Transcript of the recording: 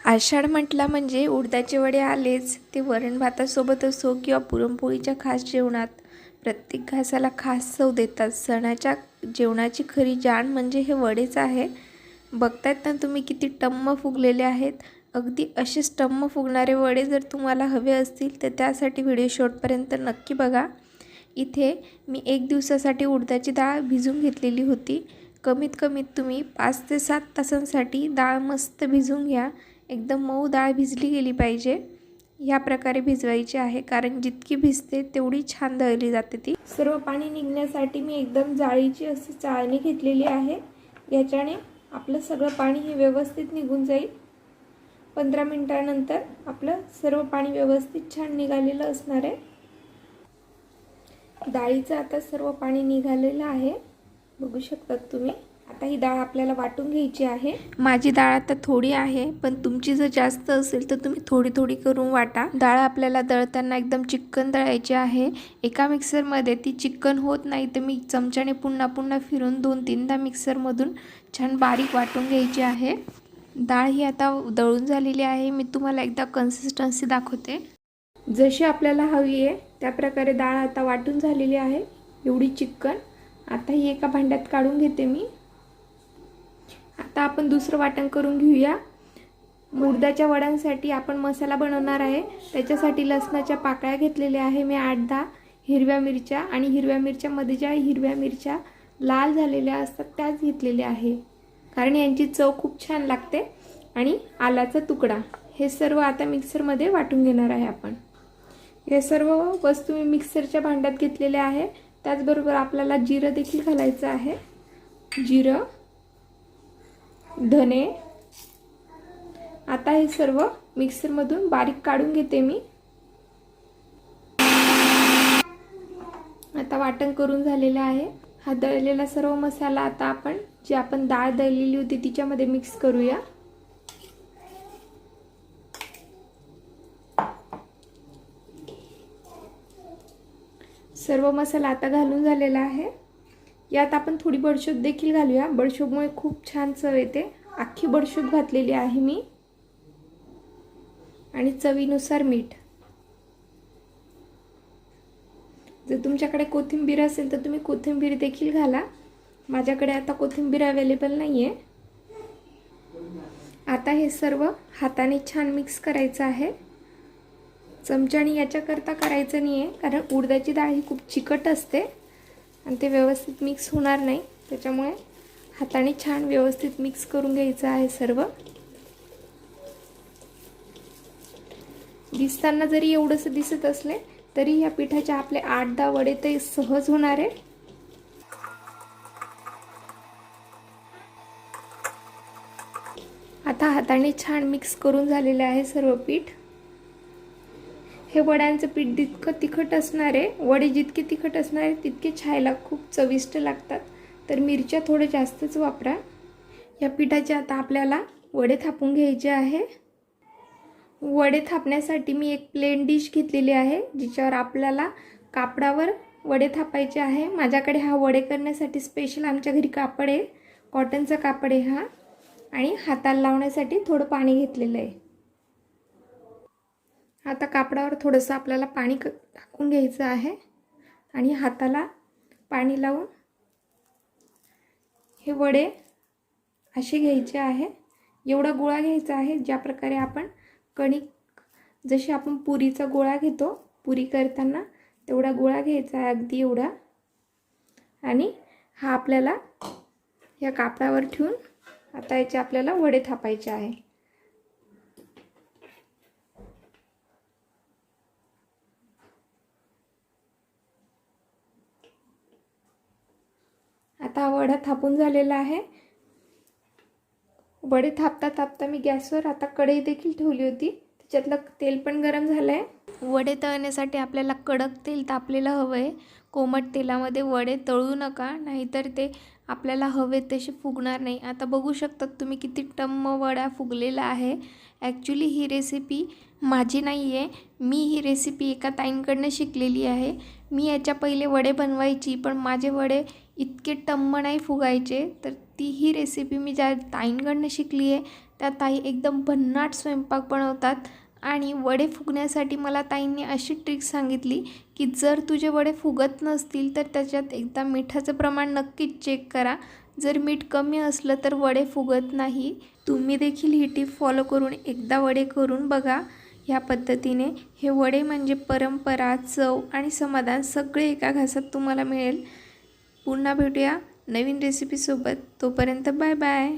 आषाढ म्हटला म्हणजे उडदाचे वडे आलेच. ते वरण भातासोबत असो किंवा पुरणपोळीच्या खास जेवणात प्रत्येक घासाला खास चव देतात. सणाच्या जेवणाची खरी जाण म्हणजे हे वडेच आहे. बघतायत ना तुम्ही किती टम्म फुगलेले आहेत. अगदी असेच टम्म फुगणारे वडे जर तुम्हाला हवे असतील तर त्यासाठी व्हिडिओ शेवटपर्यंत नक्की बघा. इथे मी 1 दिवसासाठी उडदाची डाळ भिजवून घेतलेली होती. कमीत कमीत तुम्ही 5 ते 7 तासांसाठी डाळ मस्त भिजवून घ्या. एकदम मऊ डाळ भिजली गेली पाहिजे. ह्या प्रकारे भिजवायची आहे, कारण जितकी भिजते तेवढी छान दळली जाते ती. सर्व पाणी निघण्यासाठी मी एकदम जाळीची अशी चाळणी घेतलेली आहे. याच्याने आपलं सगळं पाणी हे व्यवस्थित निघून जाईल. 15 मिनिटांनंतर आपलं सर्व पाणी व्यवस्थित छान निघालेलं असणार आहे. डाळीचं आता सर्व पाणी निघालेलं आहे, बघू शकतात तुम्ही. आता ही डाळ आपल्याला वाटून घ्यायची आहे. माझी डाळ आता थोडी आहे, पण तुमची जर जास्त असेल तर तुम्ही थोडी थोडी करून वाटा. डाळ आपल्याला दळताना एकदम चिक्कन दळायची आहे. एका मिक्सरमध्ये ती चिक्कन होत नाही तर मी चमच्याने पुन्हा पुन्हा फिरून 2-3दा मिक्सरमधून छान बारीक वाटून घ्यायची आहे. डाळ ही आता दळून झालेली आहे. मी तुम्हाला एकदा कन्सिस्टन्सी दाखवते. जशी आपल्याला हवी आहे त्या प्रकारे डाळ आता वाटून झालेली आहे. एवढी चिक्कन. आता ही एका भांड्यात काढून घेते मी. आता आपण दुसरं वाटण करून घेऊया. उडदाच्या वड्यांसाठी आपण मसाला बनवणार आहे. त्याच्यासाठी लसणाच्या पाकळ्या घेतलेल्या आहे मी 8-10. हिरव्या मिरच्या आणि हिरव्या मिरच्यामध्ये ज्या हिरव्या मिरच्या लाल झालेल्या असतात त्याच घेतलेल्या आहे, कारण यांची चव खूप छान लागते. आणि आल्याचा तुकडा. हे सर्व आता मिक्सरमध्ये वाटून घेणार आहे आपण. हे सर्व वस्तू मी मिक्सरच्या भांड्यात घेतलेल्या आहे. त्याचबरोबर आपल्याला जिरं देखील घालायचं आहे. जिरं, धने. आता हे सर्व मिक्सरमधून बारीक काढून घेते मी. आता वाटण करून झालेलं आहे. हा दळलेला सर्व मसाला आता आपण जी आपण डाळ दळलेली होती तिच्यामध्ये मिक्स करूया. सर्व मसाला आता घालून झालेला आहे. यात आपण थोडी बडीशोप देखील घालूया. बडीशोपमुळे खूप छान चव येते. अख्खी बडीशोप घातलेली आहे मी. आणि चवीनुसार मीठ. जर तुमच्याकडे कोथिंबीर असेल तर तुम्ही कोथिंबीर देखील घाला. माझ्याकडे आता कोथिंबीर अवेलेबल नाही आहे. आता हे सर्व हाताने छान मिक्स करायचं आहे. चमच्याने याच्याकरता करायचं नाही आहे, कारण उडदाची डाळ ही खूप चिकट असते आणि ते व्यवस्थित मिक्स होणार नाही. त्याच्यामुळे हाताने छान व्यवस्थित मिक्स करून घ्यायचं आहे सर्व. दिसताना जरी एवढंसं दिसत असले तरी या पिठाचे आपले 8-10 वडे ते सहज होणार आहे. आता हाताने छान मिक्स करून झालेले आहे सर्व पीठ. हे वड्यांचं पीठ जितकं तिखट असणार आहे, वडे जितके तिखट असणार आहे तितके खायला खूप चविष्ट लागतात. तर मिरच्या थोडं जास्तच वापरा. या पिठाचे आता आपल्याला वडे थापून घ्यायचे आहे. वडे थापण्यासाठी मी एक प्लेन डिश घेतलेली आहे, जिच्यावर आपल्याला कापडावर वडे थापायचे आहे. माझ्याकडे हा वडे करण्यासाठी स्पेशल आमच्या घरी कापड आहे, कॉटनचा कापड आहे हा. आणि हाताला लावण्यासाठी थोडं पाणी घेतलेलं आहे. आता कापडावर थोडंसं आपल्याला पाणी टाकून घ्यायचं आहे आणि हाताला पाणी लावून हे वडे असे घ्यायचे आहे. एवढा गोळा घ्यायचा आहे ज्या प्रकारे आपण कणिक, जशी आपण पुरीचा गोळा घेतो पुरी करताना तेवढा गोळा घ्यायचा आहे, अगदी एवढा. आणि हा आपल्याला या कापडावर ठेवून आता याचे आपल्याला वडे थापायचे आहे. आता हा वडा थापून झालेला आहे. वडे थापता थापता मी गॅसवर आता कढई देखील ठेवली होती. त्याच्यातलं तेल पण गरम झालं आहे. वडे तळण्यासाठी आपल्याला कडक तेल तापलेलं हवं आहे. कोमट तेलामध्ये वडे तळू नका, नाहीतर ते आपल्याला हवे तसे फुगणार नाही. आता बघू शकतात तुम्ही किती टम्म वडा फुगलेला आहे. ॲक्च्युली ही रेसिपी माझी नाही आहे. मी ही रेसिपी एका ताईंकडनं शिकलेली आहे. मी याच्या पहिले वडे बनवायची, पण माझे वडे इतके टम्म नाही फुगायचे. तर ही रेसिपी मी ज्या ताईंकडनं शिकली आहे त्या ताई एकदम भन्नाट स्वयंपाक बनवतात. आणि वडे फुगण्यासाठी मला ताईंनी अशी ट्रिक सांगितली की जर तुझे वडे फुगत नसतील तर त्याच्यात एकदा मिठाचं प्रमाण नक्कीच चेक करा. जर मीठ कमी असलं तर वडे फुगत नाही. तुम्ही देखील ही टिप फॉलो करून एकदा वडे करून बघा. ह्या पद्धतीने हे वडे म्हणजे परंपरा, चव आणि समाधान सगळे एका घासात तुम्हाला मिळेल. पुन्हा भेटूया नवीन रेसिपीसोबत. तोपर्यंत बाय बाय.